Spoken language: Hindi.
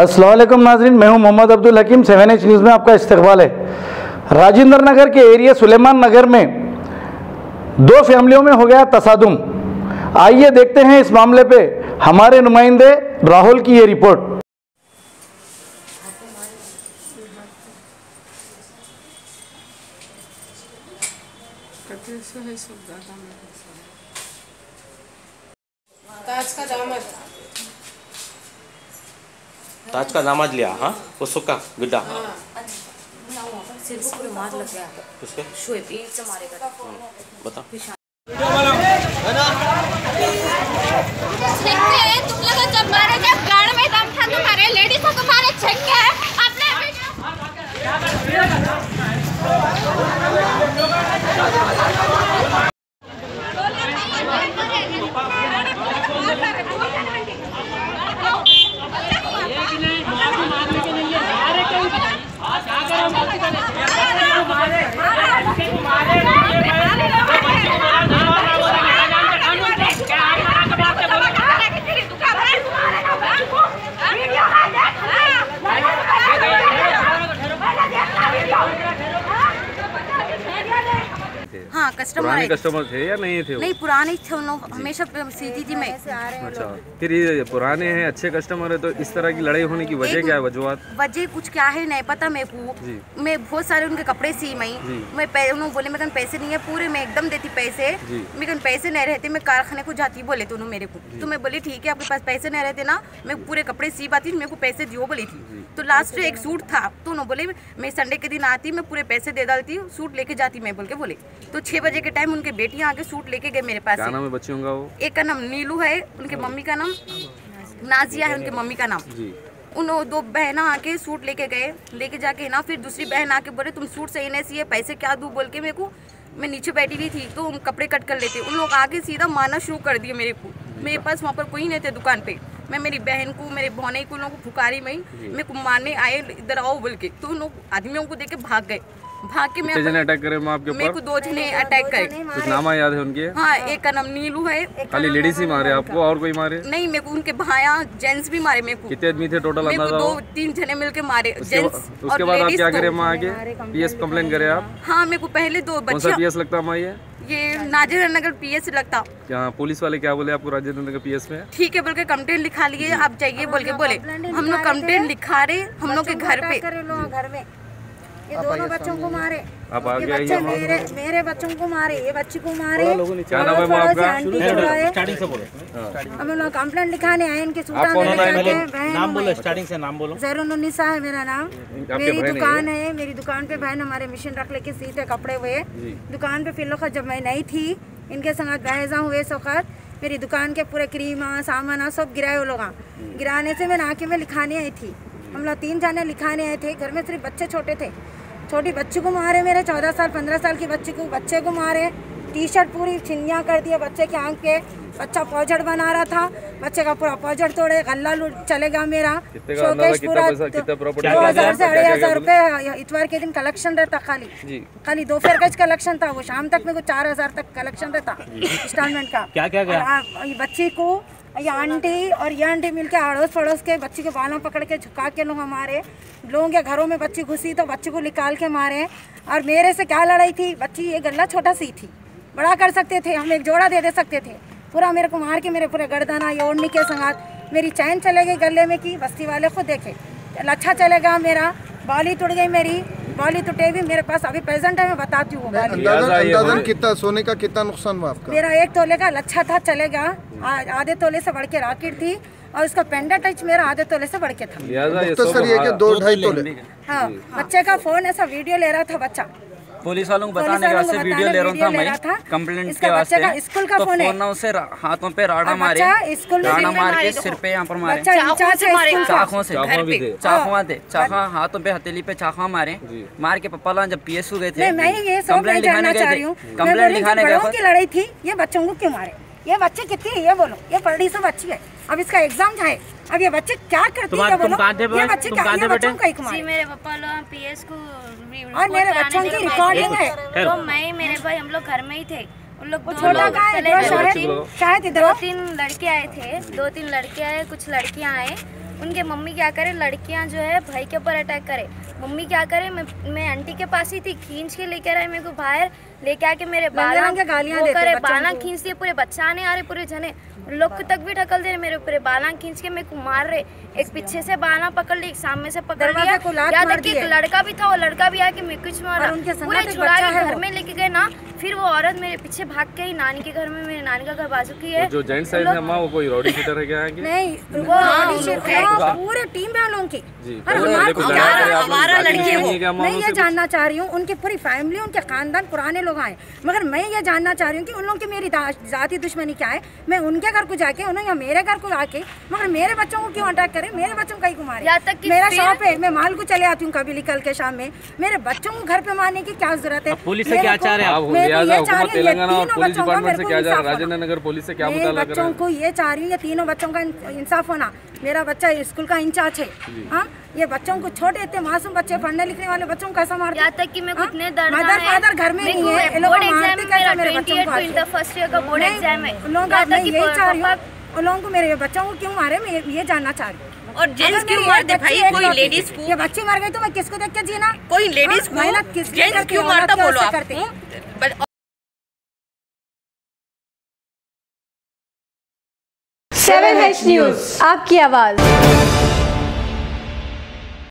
अस्सलाम वालेकुम नाज़रीन, मैं हूं मोहम्मद अब्दुल हकीम। 7H न्यूज़ में आपका इस्तकबाल है। राजेंद्र नगर के एरिया सुलेमान नगर में दो फैमिलियों में हो गया तसादुम। आइए देखते हैं इस मामले पे हमारे नुमाइंदे राहुल की ये रिपोर्ट। ताज का दामाद लिया। हाँ वो सुक्का गुड्डा। सिर को पूरे मार लग गया। किसके? शोएब एक से मारेगा। बता। तुम लोग जब मारे जब गाड़ में दम था तुम्हारे लेडीज को तुम्हारे छक्के हैं अपने हाँ, पुराने कस्टमर थे या नहीं थे? नहीं, पुराने थे उन लोग, हमेशा सीधी जी में। अच्छा, फिर ये पुराने हैं, अच्छे कस्टमर है, तो इस तरह की लड़ाई होने की वजह क्या है? वजह कुछ क्या है नहीं पता मेरे को। मैं बहुत सारे उनके कपड़े सी मैं उन्होंने बोले मेरे पैसे नहीं है पूरे, मैं एकदम देती पैसे, मेरे पैसे नहीं रहते, मैं कारखाने को जाती बोले तो उन्होंने मेरे को, तो मैं बोली ठीक है आपके पास पैसे नहीं रहते ना, मैं पूरे कपड़े सी पाती, मेरे को पैसे दियो बोली थी। तो लास्ट एक सूट था तो उन्होंने बोले मैं संडे के दिन आती, मैं पूरे पैसे दे डालती हूँ, सूट लेके जाती मैं बोल के बोले। तो 6 बजे के टाइम उनके बेटियां आके सूट लेके गए मेरे पास। क्या नाम है बच्चियों का? वो एक का नाम नीलू है, उनके मम्मी का नाम नाजिया है, उनके मम्मी का नाम। उन दो बहना आके सूट लेके गए, लेके जाके ना फिर दूसरी बहन आके बोले तुम सूट सही नहीं सिए, पैसे क्या दूं बोल के मेरे को, मैं नीचे बैठी हुई थी तो कपड़े कट कर लेते, उन लोग आके सीधा मारना शुरू कर दिए मेरे को। मेरे पास वहाँ पर कोई नहीं थे दुकान पे, मैं मेरी बहन को मेरे भौने को लोगों को फुकारी में मेरे को मारने आए, इधर आओ बोल के, तो उन लोग आदमियों को देख के भाग गए। भाग के मैं अटैक करे आपके ऊपर? मेरे को 2 जने अटैक करे। कुछ नाम याद है उनके? हाँ, एक का नाम नीलू है। खाली लेडीज ही मारे आपको और कोई मारे? नहीं, मेरे को उनके भाया जेंट्स भी मारे मेरे को। कितने आदमी थे टोटल? मेरे को 2-3 जने मिलके मारे जेंट्स। उसके बाद आप क्या करे वहाँ आके? पीएस कंप्लेन करे आप? हाँ, मेरे को पहले 2 बच्चे। कौन सा पीएस लगता है? ये राजेंद्र नगर पीएस लगता। क्या पुलिस वाले क्या बोले आपको राजेंद्र नगर पीएस में? ठीक है बोल के कंप्लेंट लिखा लिए, आप जाइए बोल के बोले। हम लोग कंप्लेंट लिखा रहे, हम लोग के घर पे ये दोनों बच्चों को मारे, आप आगे बच्चे मेरे बच्चों को मारे, ये बच्ची को मारे। क्या नाम है आपका? स्टार्टिंग से बोलो। अब हम लोग कंप्लेंट लिखाने आए इनके सूटा में। नाम बोलो, स्टार्टिंग से नाम बोलो। ज़ैरुन्निसा है मेरा नाम। मेरी दुकान है, मेरी दुकान पे बहन हमारे मशीन रख लेके सीते कपड़े हुए दुकान पे। फिर लोग जब मैं नहीं थी इनके संग बहजा हुए सोखत मेरी दुकान के पूरे क्रीमा सामान सब गिराए वो लोग। गिराने से मैं आके में लिखाने आई थी, हम लोग 3 जाने लिखाने आए थे। घर में सिर्फ बच्चे छोटे थे, छोटी बच्ची को मारे, मेरे 14 साल 15 साल की बच्चे को मारे। टी-शर्ट पूरी छिन्नियाँ कर दिया बच्चे के आंख पे। बच्चा पौजड़ बना रहा था, बच्चे का पूरा पौजड़ तोड़े, गल्ला चलेगा मेरा शोकेश पूरा। 2000 से 2500 रुपये इतवार के दिन कलेक्शन रहता, खाली दोपहर का कलेक्शन था, वो शाम तक मेरे को 4000 तक कलेक्शन रहता इंस्टॉलमेंट का। क्या बच्ची को ये आंटी और ये आंटी मिलके अड़ोस पड़ोस के बच्ची के बालों पकड़ के झुका के लोग हमारे लोगों के घरों में बच्ची घुसी तो बच्ची को निकाल के मारे। और मेरे से क्या लड़ाई थी, बच्ची ये गला छोटा सी थी, बड़ा कर सकते थे हम, एक जोड़ा दे सकते थे। पूरा मेरे को मार के मेरे पूरे गर्दना ये ओढ़ने के संगात मेरी चैन चले गई गले में की, बस्ती वाले खुद देखे। लच्छा चलेगा मेरा, बाली टूट गई मेरी, बाली टूटे भी मेरे पास अभी प्रेजेंट है, मैं बताती हूँ। अंदाजन कितना सोने का कितना नुकसान हुआ आपका? मेरा 1 तोले का लच्छा था, चलेगा। आधे तोले से बढ़ के राकेट थी और उसका पेंडेंट टच मेरा आधे तोले से बढ़ के था। तो सर ये कि 2-2.5 तोले। हाँ, बच्चे का फोन ऐसा वीडियो ले रहा था बच्चा, पुलिस वालों को बताने के वास्ते वीडियो ले रहा था मैं कंप्लेंट के वास्ते। स्कूल का फोन है, फोन से हाथों पे राड़ा मारे, राड़ा मार के सिर पे यहाँ पर मारे, चाकुओं से, चाकुआ हाथों पे हथेली पे चाकुआ मारे, मार के पप्पा लोग जब पीएसयू गए थे कंप्लेंट लिखाने गए थे, कंप्लेंट लिखाने गए की लड़ाई थी, ये बच्चों को क्यों मारे? ये बच्चे कितनी है ये बोलो, ये पढ़ी से बच्ची है, अब इसका एग्जाम है, अब ये बच्चे क्या करती है बोलो? ये बच्चे क्या, ये बच्चों का ही मारे। मेरे पापा लोग पीएस को और मेरे बच्चों की रिकॉर्डिंग है, तो मैं मेरे भाई हम लोग घर में ही थे, उन लोग छोटा शायद इधर 2-3 लड़के आए थे, 2-3 लड़के आए, कुछ लड़कियां आए, उनके मम्मी क्या करे, लड़कियां जो है भाई के ऊपर अटैक करे। मम्मी क्या करे, मैं आंटी के पास ही थी, खींच के लेकर आए मेरे को बाहर, लेके आके मेरे बाला खींच दिए, पूरे बच्चा आने आ रहे, पूरे जने लोग तक भी ढकल दे, मेरे ऊपर बाला खींच के मेरे को मार रहे। एक पीछे से बाला पकड़ ली, एक सामने से पकड़ लिया, या तक कि एक लड़का भी था, वो लड़का भी आके मेरे कुछ मारा, पूरे छुड़ा के घर में लेके गए ना। फिर वो औरत मेरे पीछे भाग के ही नानी के घर में, मेरे नानी का घर बाजू की है। जो जेंट्स साइड है अम्मा, वो कोई रॉडी शूटर है क्या? नहीं, वो रॉडी शूटर पूरे टीम है लोगों की। मैं ये जानना चाह रही हूँ, उनकी पूरी फैमिली, उनके खानदान पुराने लोग आए, मगर मैं ये जानना चाह रही हूँ कि उन लोगों की मेरी जाती दुश्मनी क्या है। मैं उनके घर को जाके, उन्होंने या मेरे घर को आके, मगर मेरे बच्चों को क्यों अटैक करे, मेरे बच्चों को कहीं को मारे। मेरा शॉप है, मैं माल को चले आती हूँ कभी निकल के शाम में, मेरे बच्चों को घर पे मारने की क्या जरूरत है? पुलिस से क्या चाह रहे हैं आप? तेलंगाना और पुलिस डिपार्टमेंट से क्या चाह रहे हैं? राजेंद्र नगर पुलिस से क्या मुताला कर रहे हैं? बच्चों को ये चाह रही हूँ, ये तीनों बच्चों का इंसाफ होना। मेरा बच्चा स्कूल का इंचार्ज है, हाँ, ये बच्चों को छोटे इतने मासूम बच्चे, पढ़ने लिखने वाले बच्चों को कैसा मारते? यहाँ तक कि मैं कितने दर्द मदर फादर घर में नहीं है, ये लोग मारते कैसे मेरे बच्चों को? फर्स्ट ईयर का बोर्ड एग्जाम है, उन लोगों का मैं यही चाह रही हूँ, उन लोगों को मेरे बच्चों को क्यों मारे, मैं ये जानना चाह रही हूँ। और जेंट्स क्यों मारते भाई? कोई लेडीज को, ये बच्चे मर गए तो मैं किसको देख के जीना? कोई लेडीज को जेंट्स क्यों मारता बोलो आप? 7H न्यूज़, आपकी आवाज़।